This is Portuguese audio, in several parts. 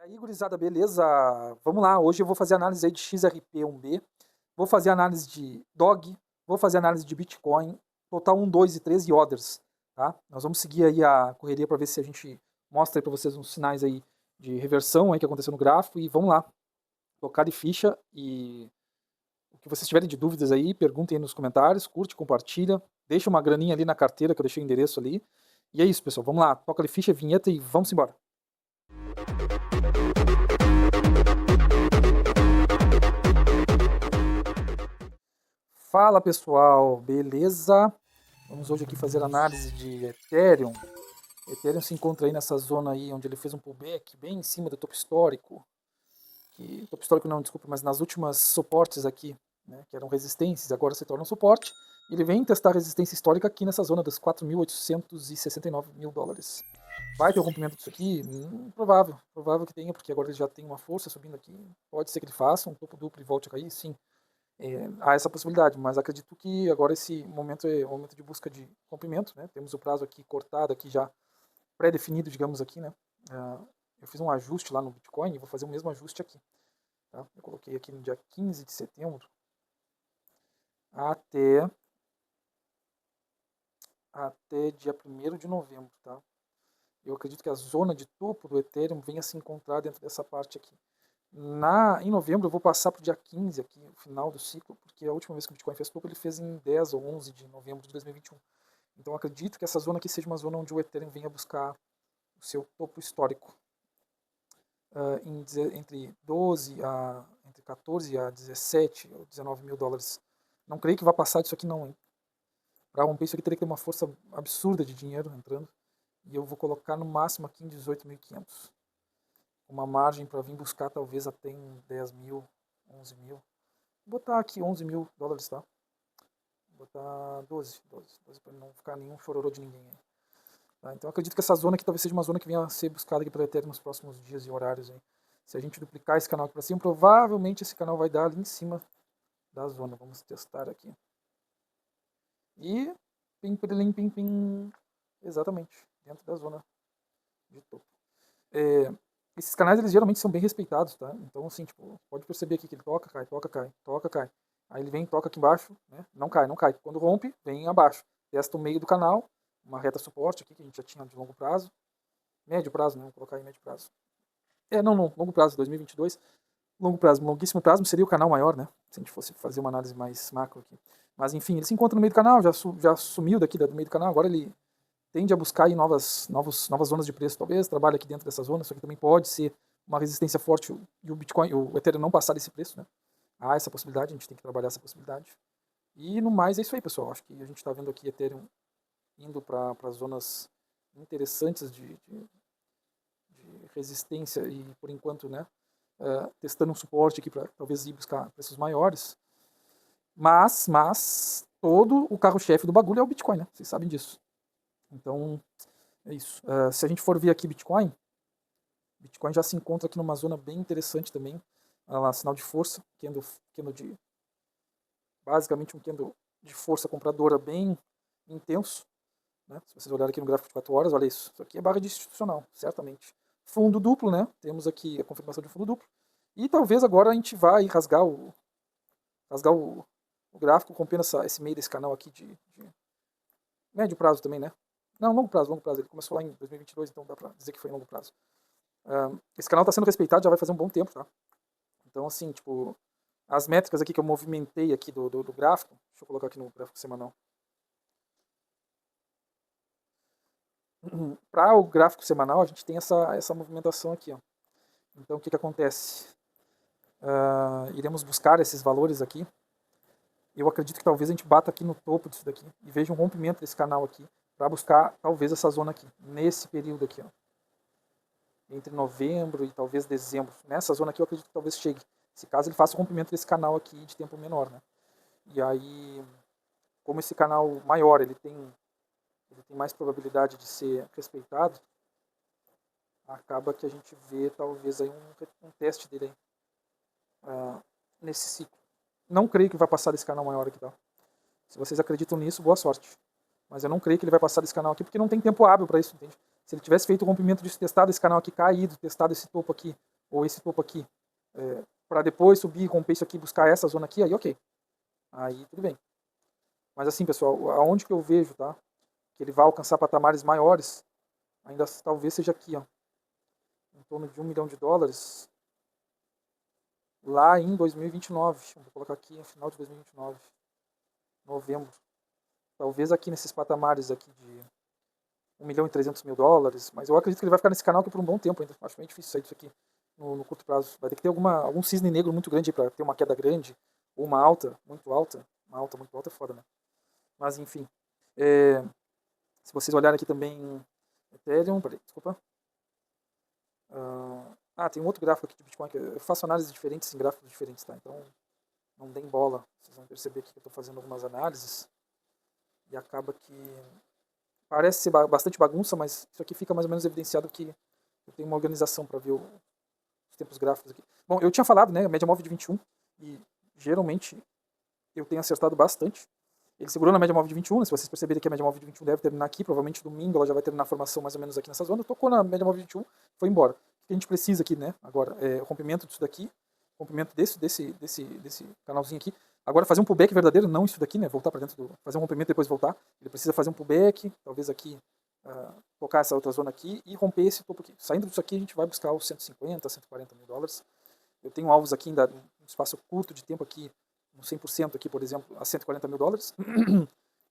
Aí, gurizada, beleza? Vamos lá, hoje eu vou fazer análise aí de XRP1B, vou fazer análise de DOG, vou fazer análise de Bitcoin, total 1, 2 e 3 e orders, tá? Nós vamos seguir aí a correria para ver se a gente mostra aí para vocês uns sinais aí de reversão aí que aconteceu no gráfico e vamos lá, tocar de ficha e o que vocês tiverem de dúvidas aí, perguntem aí nos comentários, curte, compartilha, deixa uma graninha ali na carteira que eu deixei o endereço ali. E é isso, pessoal, vamos lá, toca de ficha, vinheta e vamos embora. Fala pessoal, beleza? Vamos hoje aqui fazer análise de Ethereum. Ethereum se encontra aí nessa zona aí onde ele fez um pullback bem em cima do topo histórico. Topo histórico não, desculpa, mas nas últimas suportes aqui, né, que eram resistências, agora se tornam suporte. E ele vem testar resistência histórica aqui nessa zona dos 4.869 mil dólares. Vai ter o rompimento disso aqui? Provável que tenha, porque agora ele já tem uma força subindo aqui. Pode ser que ele faça um topo duplo e volte a cair, sim. Há essa possibilidade, mas acredito que agora esse momento é o momento de busca de rompimento, né? Temos o prazo aqui cortado, aqui já pré-definido, digamos aqui, né? Eu fiz um ajuste lá no Bitcoin e vou fazer o mesmo ajuste aqui. Tá? Eu coloquei aqui no dia 15 de setembro até dia 1º de novembro, tá? Eu acredito que a zona de topo do Ethereum venha se encontrar dentro dessa parte aqui. Em novembro eu vou passar para o dia 15 aqui, o final do ciclo, porque a última vez que o Bitcoin fez topo ele fez em 10 ou 11 de novembro de 2021. Então eu acredito que essa zona aqui seja uma zona onde o Ethereum venha buscar o seu topo histórico. Entre 14 a 17 ou 19 mil dólares. Não creio que vá passar disso aqui não, hein? Para romper isso aqui teria que ter uma força absurda de dinheiro entrando. E eu vou colocar no máximo aqui em 18.500. Uma margem para vir buscar talvez até em 10 mil, 11 mil. Vou botar aqui 11 mil dólares, tá? Vou botar 12 para não ficar nenhum chororô de ninguém aí. Tá? Então eu acredito que essa zona aqui talvez seja uma zona que venha a ser buscada aqui pela Ethereum nos próximos dias e horários aí. Se a gente duplicar esse canal aqui para cima, provavelmente esse canal vai dar ali em cima da zona. Vamos testar aqui. E pim. Exatamente, dentro da zona de topo. Esses canais eles geralmente são bem respeitados, tá? Então assim, tipo, pode perceber aqui que ele toca, cai, toca, cai, toca, cai. Aí ele vem, toca aqui embaixo, né? Não cai. Quando rompe, vem abaixo. Testa o meio do canal, uma reta suporte aqui que a gente já tinha de longo prazo. Médio prazo, né? Vou colocar em médio prazo. Não, longo prazo, 2022. Longo prazo, longuíssimo prazo seria o canal maior, né? Se a gente fosse fazer uma análise mais macro aqui. Mas enfim, ele se encontra no meio do canal, já sumiu daqui do meio do canal, agora ele tende a buscar aí novas zonas de preço, talvez, trabalha aqui dentro dessa zona, isso aqui também pode ser uma resistência forte e o Bitcoin, o Ethereum não passar desse preço, né? Há essa possibilidade, a gente tem que trabalhar essa possibilidade. E no mais é isso aí, pessoal. Acho que a gente está vendo aqui Ethereum indo para zonas interessantes de resistência e, por enquanto, né, testando um suporte aqui para talvez ir buscar preços maiores. Mas todo o carro-chefe do bagulho é o Bitcoin, né? Vocês sabem disso. Então, é isso. Se a gente for ver aqui Bitcoin já se encontra aqui numa zona bem interessante também. Olha lá, sinal de força, basicamente um candle de força compradora bem intenso. Né? Se vocês olharem aqui no gráfico de 4 horas, olha isso. Isso aqui é barra de institucional, certamente. Fundo duplo, né? Temos aqui a confirmação de fundo duplo. E talvez agora a gente vai rasgar o gráfico, rompendo esse meio desse canal aqui de médio prazo também, né? Não, longo prazo. Ele começou lá em 2022, então dá pra dizer que foi em longo prazo. Esse canal está sendo respeitado já vai fazer um bom tempo, tá? Então, assim, tipo, as métricas aqui que eu movimentei aqui do gráfico, deixa eu colocar aqui no gráfico semanal. Para o gráfico semanal, a gente tem essa movimentação aqui, ó. Então, o que acontece? Iremos buscar esses valores aqui. Eu acredito que talvez a gente bata aqui no topo disso daqui e veja um rompimento desse canal aqui para buscar talvez essa zona aqui, nesse período aqui, ó. Entre novembro e talvez dezembro. Nessa zona aqui eu acredito que talvez chegue. Se caso ele faça o rompimento desse canal aqui de tempo menor, né? E aí, como esse canal maior, ele tem mais probabilidade de ser respeitado, acaba que a gente vê talvez aí um teste dele aí, nesse ciclo. Não creio que vai passar desse canal maior aqui, tá? Se vocês acreditam nisso, boa sorte. Mas eu não creio que ele vai passar desse canal aqui, porque não tem tempo hábil para isso, entende? Se ele tivesse feito o rompimento disso, testado esse canal aqui caído, testado esse topo aqui ou esse topo aqui, para depois subir, romper isso aqui, buscar essa zona aqui, aí ok. Aí tudo bem. Mas assim, pessoal, aonde que eu vejo, tá? Que ele vai alcançar patamares maiores, ainda talvez seja aqui, ó, em torno de US$ 1 milhão, lá em 2029. Vou colocar aqui no final de 2029, novembro. Talvez aqui nesses patamares aqui de US$ 1.300.000, mas eu acredito que ele vai ficar nesse canal aqui por um bom tempo ainda. Acho bem difícil sair disso aqui no curto prazo. Vai ter que ter algum cisne negro muito grande para ter uma queda grande, ou uma alta muito alta. Uma alta muito alta é foda, né? Mas enfim. Se vocês olharem aqui também Ethereum, peraí, desculpa. Tem um outro gráfico aqui de Bitcoin, que eu faço análises diferentes em gráficos diferentes, tá? Então não deem bola. Vocês vão perceber aqui que eu estou fazendo algumas análises e acaba que parece ser bastante bagunça, mas isso aqui fica mais ou menos evidenciado que eu tenho uma organização para ver os tempos gráficos aqui. Bom, eu tinha falado, né, a média móvel de 21, e geralmente eu tenho acertado bastante. Ele segurou na média móvel de 21, né? Se vocês perceberem que a média móvel de 21 deve terminar aqui, provavelmente domingo ela já vai terminar a formação mais ou menos aqui nessa zona. Tocou na média móvel de 21, foi embora. O que a gente precisa aqui, né, agora, é o rompimento disso daqui, rompimento desse canalzinho aqui. Agora fazer um pullback verdadeiro, não isso daqui, né, voltar para dentro, fazer um rompimento e depois voltar. Ele precisa fazer um pullback, talvez aqui, tocar essa outra zona aqui e romper esse topo aqui. Saindo disso aqui, a gente vai buscar os US$ 140 mil. Eu tenho alvos aqui ainda, um espaço curto de tempo aqui, no 100% aqui, por exemplo, a US$ 140 mil.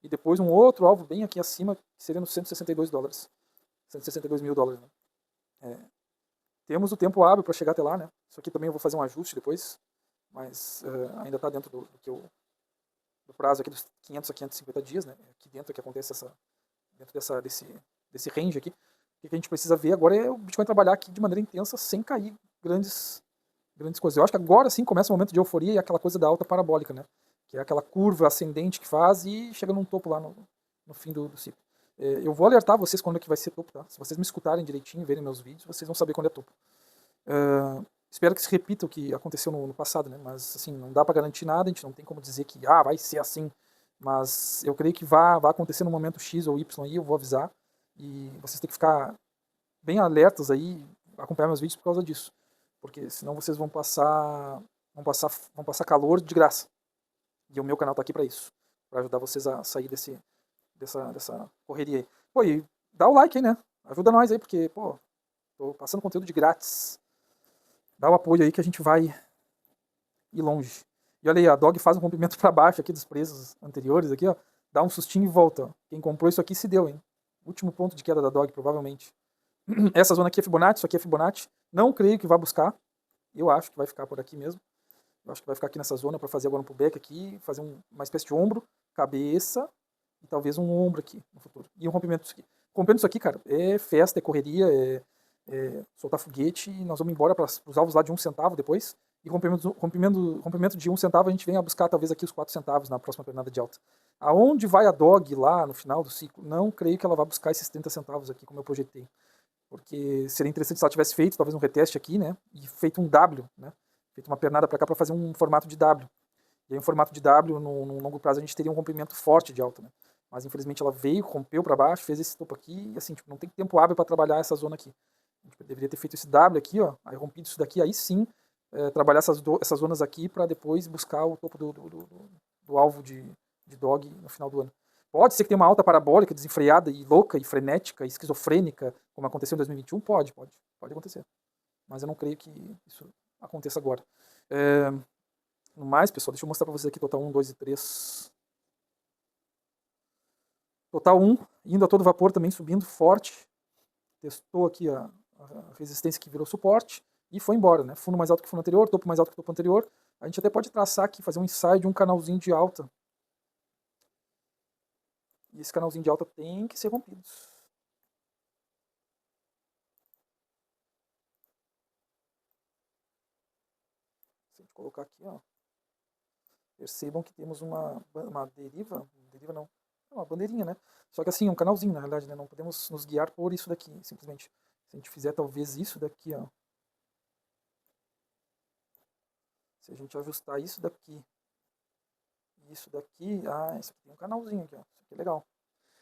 E depois um outro alvo bem aqui acima, que seria nos US$ 162. US$ 162 mil, né? Temos o tempo hábil para chegar até lá, né? Isso aqui também eu vou fazer um ajuste depois, mas ainda está dentro do prazo aqui dos 500 a 550 dias, né? Aqui dentro que acontece dentro desse range aqui. O que a gente precisa ver agora é o Bitcoin trabalhar aqui de maneira intensa, sem cair grandes coisas. Eu acho que agora sim começa o momento de euforia e aquela coisa da alta parabólica, né? Que é aquela curva ascendente que faz e chega num topo lá no fim do ciclo. Eu vou alertar vocês quando é que vai ser topo, tá? Se vocês me escutarem direitinho, verem meus vídeos, vocês vão saber quando é topo. Espero que se repita o que aconteceu no passado, né? Mas assim, não dá para garantir nada, a gente não tem como dizer que vai ser assim. Mas eu creio que vai acontecer no momento X ou Y aí, eu vou avisar. E vocês têm que ficar bem alertas aí, acompanhar meus vídeos por causa disso. Porque senão vocês vão passar calor de graça. E o meu canal tá aqui para isso, para ajudar vocês a sair dessa correria aí. Pô, e dá o like aí, né? Ajuda nós aí, porque, pô, tô passando conteúdo de grátis. Dá o apoio aí que a gente vai ir longe. E olha aí, a Dog faz um rompimento para baixo aqui dos preços anteriores aqui, ó. Dá um sustinho e volta, ó. Quem comprou isso aqui se deu, hein? Último ponto de queda da Dog, provavelmente. Essa zona aqui é Fibonacci, isso aqui é Fibonacci. Não creio que vá buscar. Eu acho que vai ficar por aqui mesmo. Eu acho que vai ficar aqui nessa zona para fazer agora um pullback aqui, fazer uma espécie de ombro, cabeça e talvez um ombro aqui no futuro. E um rompimento disso aqui. Rompendo isso aqui, cara, é festa, é correria, é soltar foguete e nós vamos embora para os alvos lá de 1 centavo depois. E rompimento de 1 centavo a gente vem a buscar talvez aqui os 4 centavos na próxima pernada de alta. Aonde vai a Dog lá no final do ciclo? Não creio que ela vá buscar esses 30 centavos aqui, como eu projetei. Porque seria interessante se ela tivesse feito talvez um reteste aqui, né? E feito um W, né? Feito uma pernada para cá para fazer um formato de W. E aí um formato de W, no longo prazo, a gente teria um rompimento forte de alta, né? Mas infelizmente ela veio, rompeu para baixo, fez esse topo aqui, e assim, tipo, não tem tempo hábil para trabalhar essa zona aqui. A gente deveria ter feito esse W aqui, ó, aí rompido isso daqui, aí sim, trabalhar essas zonas aqui para depois buscar o topo do alvo de Dog no final do ano. Pode ser que tenha uma alta parabólica, desenfreada e louca, e frenética, e esquizofrênica, como aconteceu em 2021? Pode acontecer. Mas eu não creio que isso aconteça agora. No mais, pessoal, deixa eu mostrar para vocês aqui total 1, 2 e 3. Total 1, indo a todo vapor também, subindo forte. Testou aqui a resistência que virou suporte e foi embora, né? Fundo mais alto que o fundo anterior, topo mais alto que o topo anterior. A gente até pode traçar aqui, fazer um ensaio de um canalzinho de alta. E esse canalzinho de alta tem que ser rompido. Se a gente colocar aqui, ó, percebam que temos uma deriva não, é uma bandeirinha, né? Só que assim, um canalzinho, na realidade, né? Não podemos nos guiar por isso daqui, simplesmente. Se a gente fizer talvez isso daqui, ó. Se a gente ajustar isso daqui, isso aqui tem um canalzinho aqui, ó. Isso aqui é legal.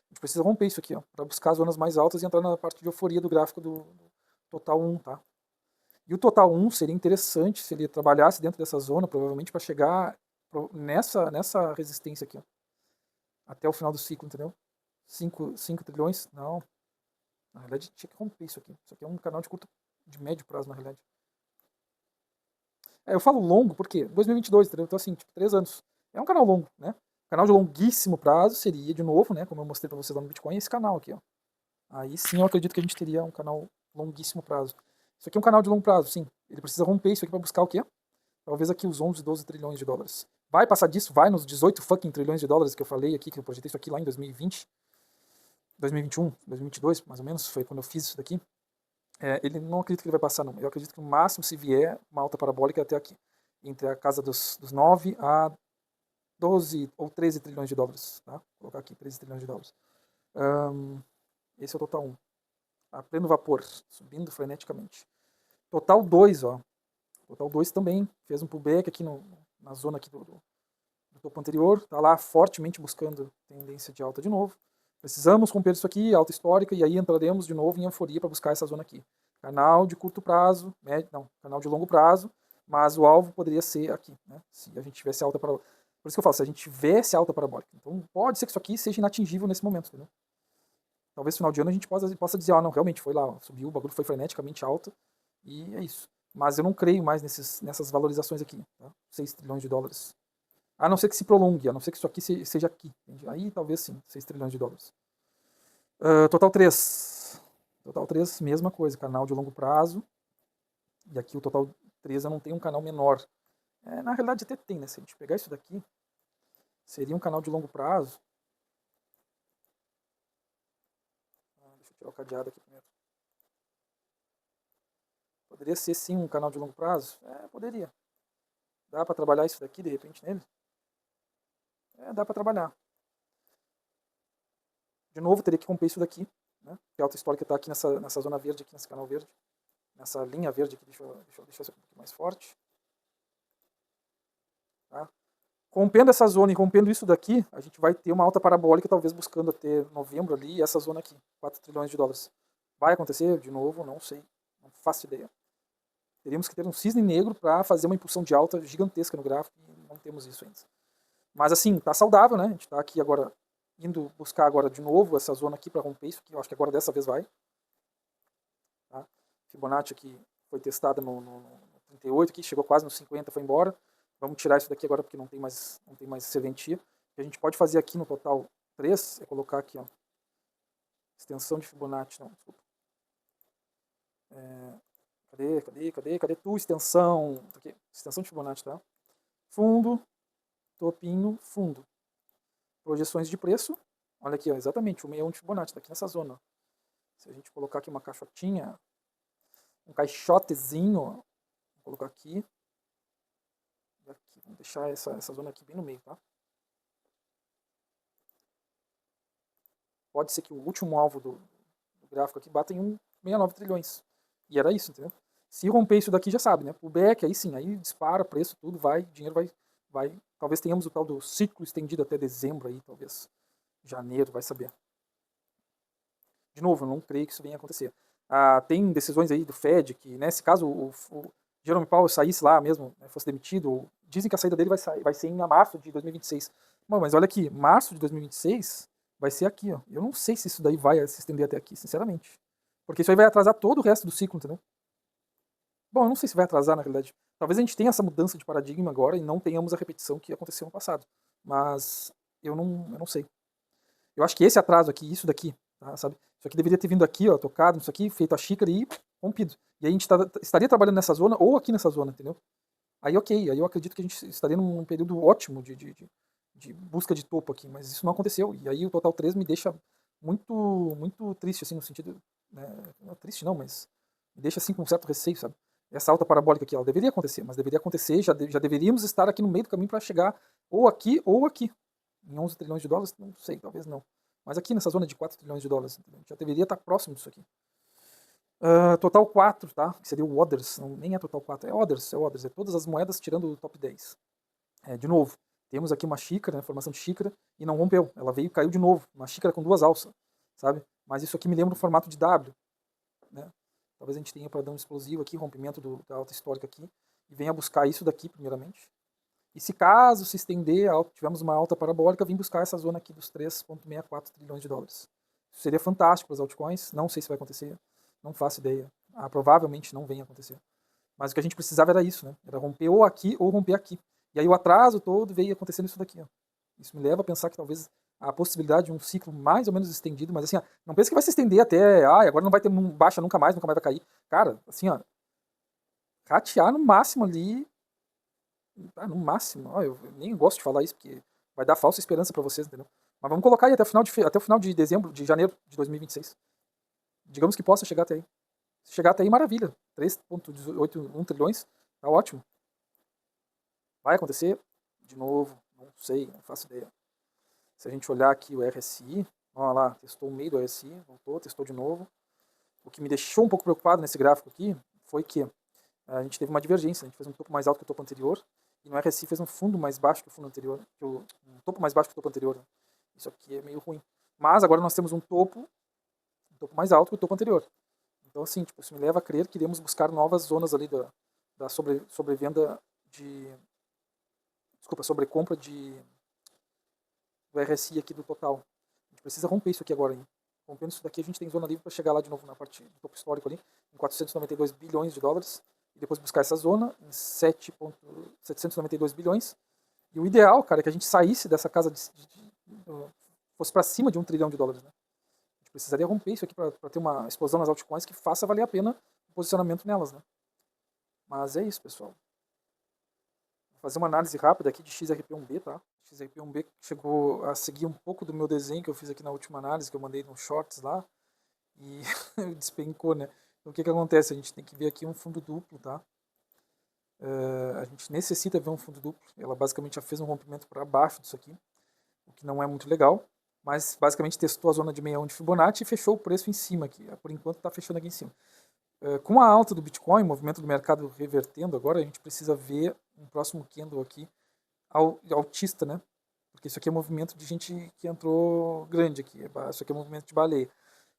A gente precisa romper isso aqui, ó, para buscar as zonas mais altas e entrar na parte de euforia do gráfico do total 1, tá? E o total 1 seria interessante se ele trabalhasse dentro dessa zona, provavelmente para chegar nessa resistência aqui, ó, até o final do ciclo, entendeu? 5 trilhões? Não. Na realidade, tinha que romper isso aqui. Isso aqui é um canal de médio prazo, na realidade. Eu falo longo porque 2022, entendeu? Então, assim, tipo, 3 anos. É um canal longo, né? Canal de longuíssimo prazo seria, de novo, né? Como eu mostrei para vocês lá no Bitcoin, esse canal aqui, ó. Aí sim eu acredito que a gente teria um canal longuíssimo prazo. Isso aqui é um canal de longo prazo, sim. Ele precisa romper isso aqui para buscar o quê? Talvez aqui os 11, 12 trilhões de dólares. Vai passar disso? Vai nos 18 fucking trilhões de dólares que eu falei aqui, que eu projetei isso aqui lá em 2020, 2021, 2022, mais ou menos, foi quando eu fiz isso daqui. Ele não acredito que ele vai passar, não. Eu acredito que no máximo, se vier uma alta parabólica, até aqui. Entre a casa dos 9 a 12 ou 13 trilhões de dólares. Tá? Vou colocar aqui 13 trilhões de dólares. Esse é o total 1. A pleno vapor, subindo freneticamente. Total 2, ó. Total 2 também fez um pullback aqui na zona aqui do topo anterior. Está lá fortemente buscando tendência de alta de novo. Precisamos romper isso aqui, alta histórica, e aí entraremos de novo em euforia para buscar essa zona aqui. Canal de curto prazo, canal de longo prazo, mas o alvo poderia ser aqui, né? Se a gente tivesse alta parabólica. Por isso que eu falo, se a gente tivesse alta parabólica. Então pode ser que isso aqui seja inatingível nesse momento, entendeu? Talvez no final de ano a gente possa dizer, não, realmente foi lá, subiu, o bagulho foi freneticamente alto, e é isso. Mas eu não creio mais nessas valorizações aqui, tá? 6 trilhões de dólares. A não ser que se prolongue, a não ser que isso aqui seja aqui. Entende? Aí talvez sim, 6 trilhões de dólares. Total 3. Total 3, mesma coisa, canal de longo prazo. E aqui o total 3 eu não tenho um canal menor. Na realidade até tem, né? Se a gente pegar isso daqui, seria um canal de longo prazo. Deixa eu tirar o cadeado aqui primeiro. Poderia ser sim um canal de longo prazo? Poderia. Dá para trabalhar isso daqui de repente nele? Dá para trabalhar. De novo, teria que romper isso daqui, né? Que a alta histórica está aqui nessa zona verde, aqui nesse canal verde. Nessa linha verde aqui, deixa eu deixar isso aqui um pouquinho mais forte. Tá? Rompendo essa zona e rompendo isso daqui, a gente vai ter uma alta parabólica, talvez buscando até novembro ali, essa zona aqui, 4 trilhões de dólares. Vai acontecer de novo? Não sei. Não faço ideia. Teríamos que ter um cisne negro para fazer uma impulsão de alta gigantesca no gráfico e não temos isso ainda. Mas assim, tá saudável, né? A gente está aqui agora indo buscar agora de novo essa zona aqui para romper isso, que eu acho que agora dessa vez vai. Tá? Fibonacci aqui foi testada no 38, aqui, chegou quase no 50, foi embora. Vamos tirar isso daqui agora porque não tem mais serventia. O que a gente pode fazer aqui no total 3 é colocar aqui, ó, extensão de Fibonacci, não, desculpa. Cadê tu, extensão? Aqui, extensão de Fibonacci, tá? Fundo, topinho, fundo. Projeções de preço, olha aqui, ó, exatamente, o 61 de Fibonacci, tá aqui nessa zona. Se a gente colocar aqui uma caixotinha, um caixotezinho, ó, vou colocar aqui. E aqui, vamos deixar essa zona aqui bem no meio, tá? Pode ser que o último alvo do gráfico aqui bata em 1,69 trilhões. E era isso, entendeu? Se romper isso daqui, já sabe, né? O back, aí sim, aí dispara, preço, tudo vai, dinheiro vai. Talvez tenhamos o tal do ciclo estendido até dezembro aí, talvez janeiro, vai saber. De novo, eu não creio que isso venha a acontecer. Tem decisões aí do Fed que, nesse caso, o Jerome Powell saísse lá mesmo, né, fosse demitido, dizem que a saída dele vai ser em março de 2026. Bom, mas olha aqui, março de 2026 vai ser aqui, ó. Eu não sei se isso daí vai se estender até aqui, sinceramente. Porque isso aí vai atrasar todo o resto do ciclo, entendeu? Bom, eu não sei se vai atrasar, na realidade. Talvez a gente tenha essa mudança de paradigma agora e não tenhamos a repetição que aconteceu no passado. Mas eu não sei. Eu acho que esse atraso aqui, isso daqui, tá, sabe? Isso aqui deveria ter vindo aqui, ó, tocado, isso aqui, feito a xícara e rompido. E aí a gente estaria trabalhando nessa zona ou aqui nessa zona, entendeu? Aí ok, aí eu acredito que a gente estaria num período ótimo de busca de topo aqui, mas isso não aconteceu. E aí o total 3 me deixa muito triste, assim, no sentido, né, não é triste não, mas me deixa assim com um certo receio, sabe? Essa alta parabólica aqui, ela deveria acontecer, mas deveria acontecer, já deveríamos estar aqui no meio do caminho para chegar ou aqui ou aqui. Em 11 trilhões de dólares, não sei, talvez não. Mas aqui nessa zona de 4 trilhões de dólares, já deveria estar próximo disso aqui. Total 4, tá? Que seria o Others, não, nem é Total 4, é Others, é todas as moedas tirando o top 10. De novo, temos aqui uma xícara, né, formação de xícara, e não rompeu. Ela veio e caiu de novo, uma xícara com duas alças, sabe? Mas isso aqui me lembra o formato de W, né? Talvez a gente tenha padrão explosivo aqui, rompimento da alta histórica aqui, e venha buscar isso daqui primeiramente. E se caso se estender, tivermos uma alta parabólica, vim buscar essa zona aqui dos 3,64 trilhões de dólares. Isso seria fantástico para as altcoins, não sei se vai acontecer, não faço ideia. Provavelmente não venha acontecer. Mas o que a gente precisava era isso, né? Era romper ou aqui ou romper aqui. E aí o atraso todo veio acontecendo isso daqui. Ó. Isso me leva a pensar que talvez a possibilidade de um ciclo mais ou menos estendido, mas assim, ó, não pense que vai se estender até, agora não vai ter baixa nunca mais vai cair. Cara, assim, ó, ratear no máximo ali, no máximo, ó, eu nem gosto de falar isso porque vai dar falsa esperança para vocês, entendeu? Mas vamos colocar aí até o final de dezembro, de janeiro de 2026. Digamos que possa chegar até aí. Se chegar até aí, maravilha. 3,81 trilhões, tá ótimo. Vai acontecer? De novo, não sei, não faço ideia. Se a gente olhar aqui o RSI, olha lá, testou o meio do RSI, voltou, testou de novo. O que me deixou um pouco preocupado nesse gráfico aqui foi que a gente teve uma divergência, a gente fez um topo mais alto que o topo anterior, e no RSI fez um fundo mais baixo que o fundo anterior, um topo mais baixo que o topo anterior. Isso aqui é meio ruim. Mas agora nós temos um topo mais alto que o topo anterior. Então, assim, tipo, isso me leva a crer que iremos buscar novas zonas ali da sobrevenda de... Desculpa, sobrecompra do RSI aqui do total. A gente precisa romper isso aqui agora, hein? Rompendo isso daqui, a gente tem zona livre para chegar lá de novo na parte do topo histórico ali, em 492 bilhões de dólares, e depois buscar essa zona em 7,792 bilhões. E o ideal, cara, é que a gente saísse dessa casa fosse para cima de 1 trilhão de dólares, né? A gente precisaria romper isso aqui para ter uma explosão nas altcoins que faça valer a pena o posicionamento nelas, né? Mas é isso, pessoal. Vou fazer uma análise rápida aqui de XRP1B, tá? XRP1B chegou a seguir um pouco do meu desenho que eu fiz aqui na última análise, que eu mandei no Shorts lá, e despencou, né? Então o que acontece? A gente tem que ver aqui um fundo duplo, tá? A gente necessita ver um fundo duplo. Ela basicamente já fez um rompimento para baixo disso aqui, o que não é muito legal, mas basicamente testou a zona de 61 de Fibonacci e fechou o preço em cima aqui. Por enquanto está fechando aqui em cima. Com a alta do Bitcoin, o movimento do mercado revertendo agora, a gente precisa ver um próximo candle aqui altista, né? Porque isso aqui é movimento de gente que entrou grande aqui. Isso aqui é movimento de baleia.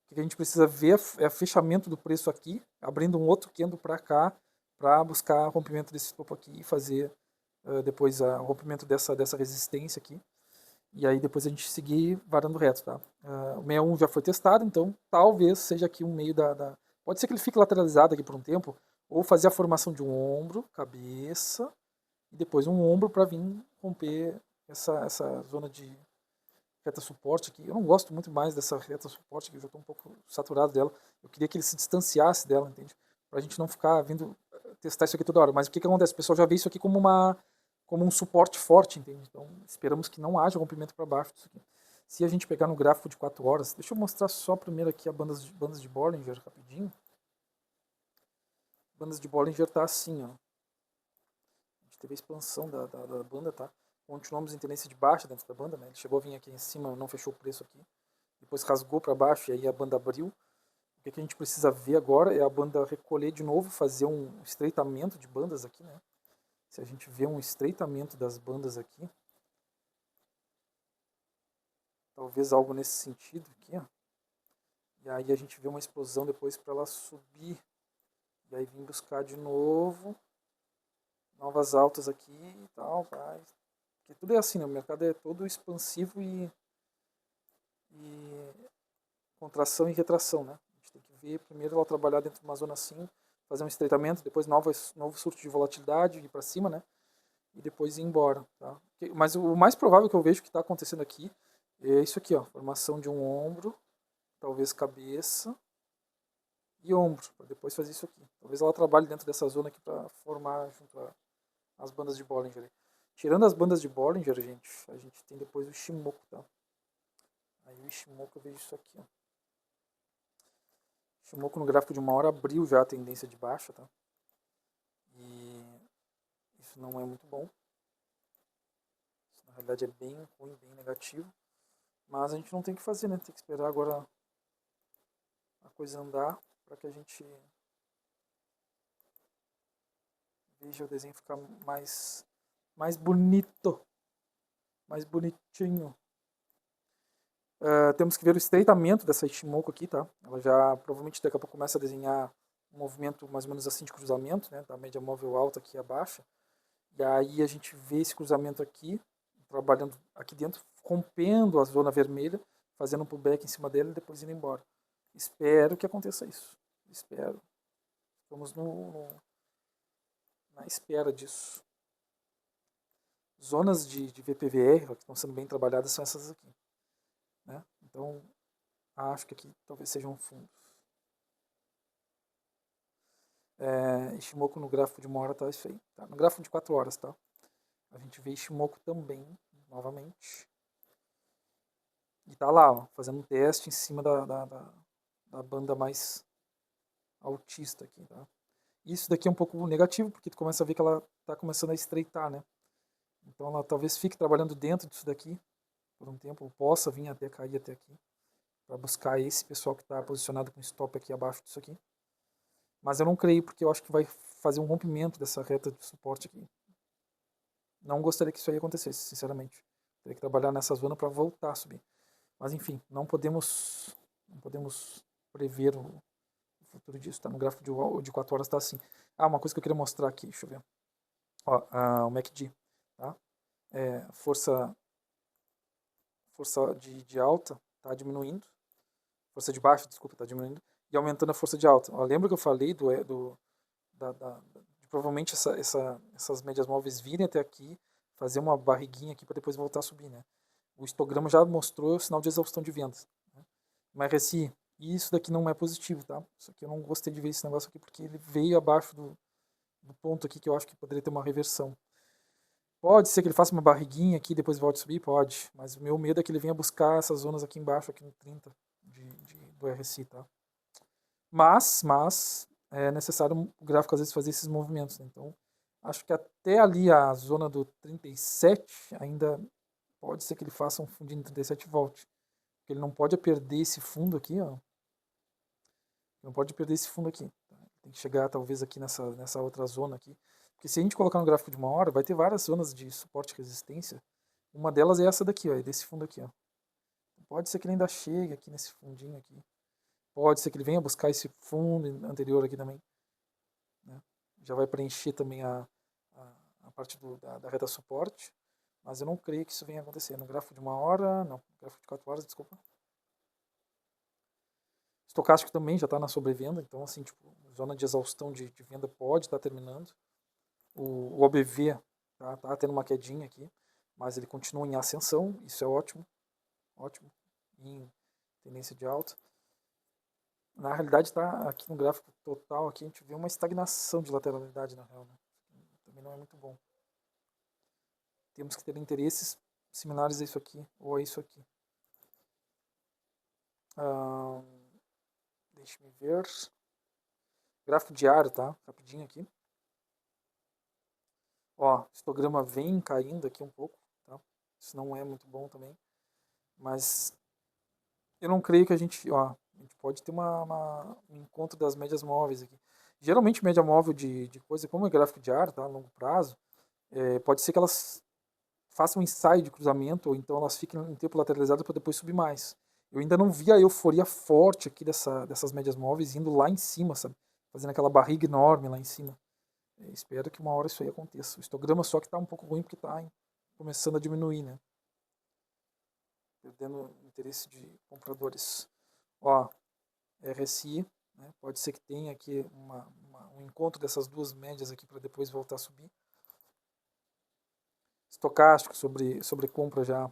O que a gente precisa ver é o fechamento do preço aqui, abrindo um outro candle para cá, para buscar rompimento desse topo aqui e fazer depois o rompimento dessa resistência aqui. E aí depois a gente seguir varando reto, tá? O 61 já foi testado, então talvez seja aqui um meio Pode ser que ele fique lateralizado aqui por um tempo, ou fazer a formação de um ombro, cabeça, e depois um ombro para vir romper essa zona de reta suporte aqui. Eu não gosto muito mais dessa reta suporte, que eu já estou um pouco saturado dela. Eu queria que ele se distanciasse dela, entende? Para a gente não ficar vindo testar isso aqui toda hora. Mas o que acontece? O pessoal já vê isso aqui como um suporte forte, entende? Então esperamos que não haja rompimento para baixo disso aqui. Se a gente pegar no gráfico de 4 horas, deixa eu mostrar só primeiro aqui a bandas de Bollinger rapidinho. Bandas de Bollinger tá assim, ó. A gente teve a expansão da banda, tá? Continuamos em tendência de baixa dentro da banda, né? Ele chegou a vir aqui em cima, não fechou o preço aqui. Depois rasgou para baixo e aí a banda abriu. O que a gente precisa ver agora é a banda recolher de novo, fazer um estreitamento de bandas aqui, né? Se a gente vê um estreitamento das bandas aqui, talvez algo nesse sentido aqui, ó. E aí a gente vê uma explosão depois para ela subir. E aí vir buscar de novo novas altas aqui e tal, vai. Porque tudo é assim, né? O mercado é todo expansivo e contração e retração, né? A gente tem que ver primeiro ela trabalhar dentro de uma zona assim, fazer um estreitamento, depois novo surto de volatilidade, ir para cima, né? E depois ir embora, tá? Mas o mais provável que eu vejo que está acontecendo aqui é isso aqui, ó, formação de um ombro, talvez cabeça e ombro, para depois fazer isso aqui. Talvez ela trabalhe dentro dessa zona aqui para formar junto às bandas de Bollinger. Tirando as bandas de Bollinger, gente, a gente tem depois o Ishimoku, tá? Aí o Ishimoku eu vejo isso aqui, ó. Ishimoku no gráfico de 1 hora abriu já a tendência de baixa, tá? E isso não é muito bom. Isso, na realidade é bem ruim, bem negativo. Mas a gente não tem o que fazer, né? Tem que esperar agora a coisa andar para que a gente veja o desenho ficar mais bonito, mais bonitinho. Temos que ver o estreitamento dessa Ishimoku aqui, tá? Ela já provavelmente daqui a pouco começa a desenhar um movimento mais ou menos assim de cruzamento, né, da média móvel alta aqui abaixo. E aí a gente vê esse cruzamento aqui, trabalhando aqui dentro, rompendo a zona vermelha, fazendo um pullback em cima dele e depois indo embora. Espero que aconteça isso. Espero. Estamos na espera disso. Zonas de VPVR que estão sendo bem trabalhadas são essas aqui. Né? Então, acho que aqui talvez sejam fundos. Ishimoku no gráfico de 1 hora tá isso aí. Tá? No gráfico de 4 horas, tá? A gente vê Ishimoku também, novamente. E tá lá, ó, fazendo um teste em cima da banda mais altista aqui, tá? Isso daqui é um pouco negativo, porque tu começa a ver que ela tá começando a estreitar, né? Então ela talvez fique trabalhando dentro disso daqui por um tempo, ou possa vir até cair até aqui, para buscar esse pessoal que está posicionado com stop aqui abaixo disso aqui. Mas eu não creio, porque eu acho que vai fazer um rompimento dessa reta de suporte aqui. Não gostaria que isso aí acontecesse, sinceramente. Teria que trabalhar nessa zona para voltar a subir. Mas enfim, não podemos prever o futuro disso. Tá? No gráfico de 4 horas está assim. Uma coisa que eu queria mostrar aqui, deixa eu ver. Ó, o MACD, tá? Força de alta está diminuindo. Força de baixa, desculpa, está diminuindo. E aumentando a força de alta. Ó, lembra que eu falei de provavelmente essas médias móveis virem até aqui, fazer uma barriguinha aqui para depois voltar a subir, né? O histograma já mostrou o sinal de exaustão de vendas. Né? Mas RSI, isso daqui não é positivo, tá? Isso aqui eu não gostei de ver esse negócio aqui, porque ele veio abaixo do ponto aqui que eu acho que poderia ter uma reversão. Pode ser que ele faça uma barriguinha aqui e depois volte a subir? Pode. Mas o meu medo é que ele venha buscar essas zonas aqui embaixo, aqui no 30 do RSI, tá? Mas é necessário o gráfico às vezes fazer esses movimentos. Né? Então, acho que até ali a zona do 37 ainda pode ser que ele faça um fundinho de 37 e volte. Porque ele não pode perder esse fundo aqui, ó. Não pode perder esse fundo aqui. Tá? Tem que chegar talvez aqui nessa outra zona aqui. Porque se a gente colocar no gráfico de 1 hora, vai ter várias zonas de suporte e resistência. Uma delas é essa daqui, ó, é desse fundo aqui, ó. Pode ser que ele ainda chegue aqui nesse fundinho aqui. Pode ser que ele venha buscar esse fundo anterior aqui também. Né? Já vai preencher também a parte da reta suporte. Mas eu não creio que isso venha acontecer. No gráfico de 1 hora, não. No gráfico de 4 horas, desculpa. Estocástico também já está na sobrevenda. Então, assim, tipo, zona de exaustão de venda pode estar terminando. O OBV tá tendo uma quedinha aqui. Mas ele continua em ascensão. Isso é ótimo. Ótimo. Em tendência de alta. Na realidade, tá aqui no gráfico total, aqui a gente vê uma estagnação de lateralidade, na real. Né? Também não é muito bom. Temos que ter interesses similares a isso aqui, ou a isso aqui. Deixa eu ver. Gráfico diário, tá? Rapidinho aqui. Ó, o histograma vem caindo aqui um pouco, tá? Isso não é muito bom também. Mas eu não creio que a gente pode ter um encontro das médias móveis aqui. Geralmente média móvel de coisa, como é gráfico diário, tá? A longo prazo, pode ser que elas façam um ensaio de cruzamento, ou então elas fiquem em tempo lateralizado para depois subir mais. Eu ainda não vi a euforia forte aqui dessas médias móveis indo lá em cima, sabe? Fazendo aquela barriga enorme lá em cima. Espero que uma hora isso aí aconteça. O histograma só que está um pouco ruim porque está começando a diminuir, né? Perdendo interesse de compradores. Ó, RSI, né? Pode ser que tenha aqui um encontro dessas duas médias aqui para depois voltar a subir. Estocástico sobre compra já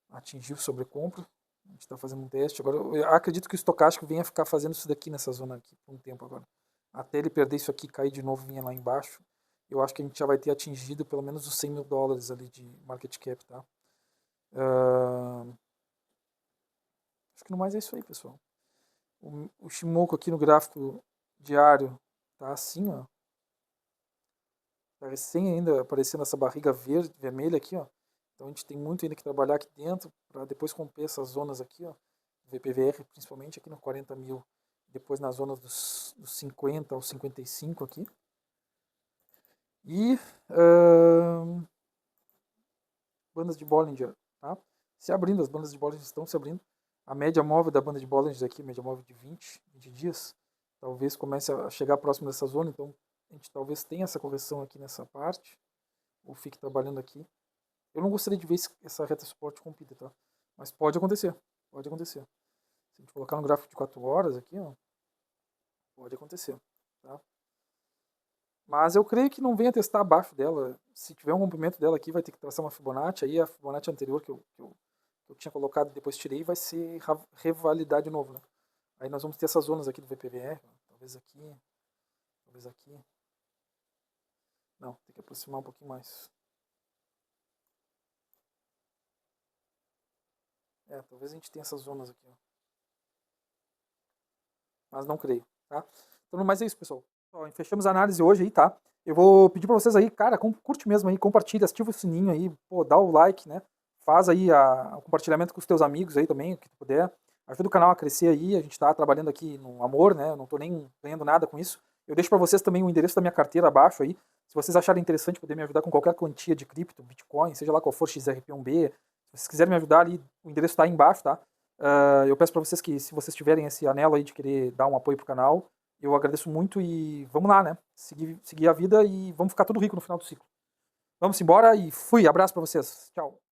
atingiu sobre compra. A gente está fazendo um teste. Agora, eu acredito que o estocástico venha ficar fazendo isso daqui nessa zona aqui por um tempo agora. Até ele perder isso aqui, cair de novo, vinha lá embaixo. Eu acho que a gente já vai ter atingido pelo menos os 100 mil dólares ali de market cap, tá? Acho que no mais é isso aí, pessoal. O Shimoku aqui no gráfico diário tá assim, ó. Tá recém ainda aparecendo essa barriga vermelha aqui, ó. Então a gente tem muito ainda que trabalhar aqui dentro para depois romper essas zonas aqui, ó. VPVR principalmente aqui no 40 mil. Depois na zona dos 50 aos 55 aqui. E bandas de Bollinger, tá? Se abrindo, as bandas de Bollinger estão se abrindo. A média móvel da banda de Bollinger aqui, média móvel de 20 dias, talvez comece a chegar próximo dessa zona, então a gente talvez tenha essa correção aqui nessa parte, ou fique trabalhando aqui. Eu não gostaria de ver essa reta suporte rompida, tá? Mas pode acontecer, pode acontecer. Se a gente colocar no gráfico de 4 horas aqui, ó, pode acontecer, tá? Mas eu creio que não venha testar abaixo dela. Se tiver um rompimento dela aqui, vai ter que traçar uma Fibonacci. Aí a Fibonacci anterior que eu tinha colocado e depois tirei vai ser revalidar de novo, né? Aí nós vamos ter essas zonas aqui do VPVR. Talvez aqui, talvez aqui. Não, tem que aproximar um pouquinho mais. Talvez a gente tenha essas zonas aqui, ó. Mas não creio, tá? Então, mas é isso, pessoal. Ó, fechamos a análise hoje aí, tá? Eu vou pedir pra vocês aí, cara, curte mesmo aí, compartilha, ativa o sininho aí, pô, dá o like, né? Faz aí o compartilhamento com os teus amigos aí também, o que tu puder. Ajuda o canal a crescer aí, a gente tá trabalhando aqui no amor, né? Eu não tô nem ganhando nada com isso. Eu deixo pra vocês também o endereço da minha carteira abaixo aí. Se vocês acharem interessante poder me ajudar com qualquer quantia de cripto, Bitcoin, seja lá qual for, XRP1B, se vocês quiserem me ajudar ali, o endereço tá aí embaixo, tá? Eu peço pra vocês que, se vocês tiverem esse anelo aí de querer dar um apoio pro canal, eu agradeço muito e vamos lá, né? Seguir a vida e vamos ficar tudo rico no final do ciclo. Vamos embora e fui. Abraço pra vocês. Tchau.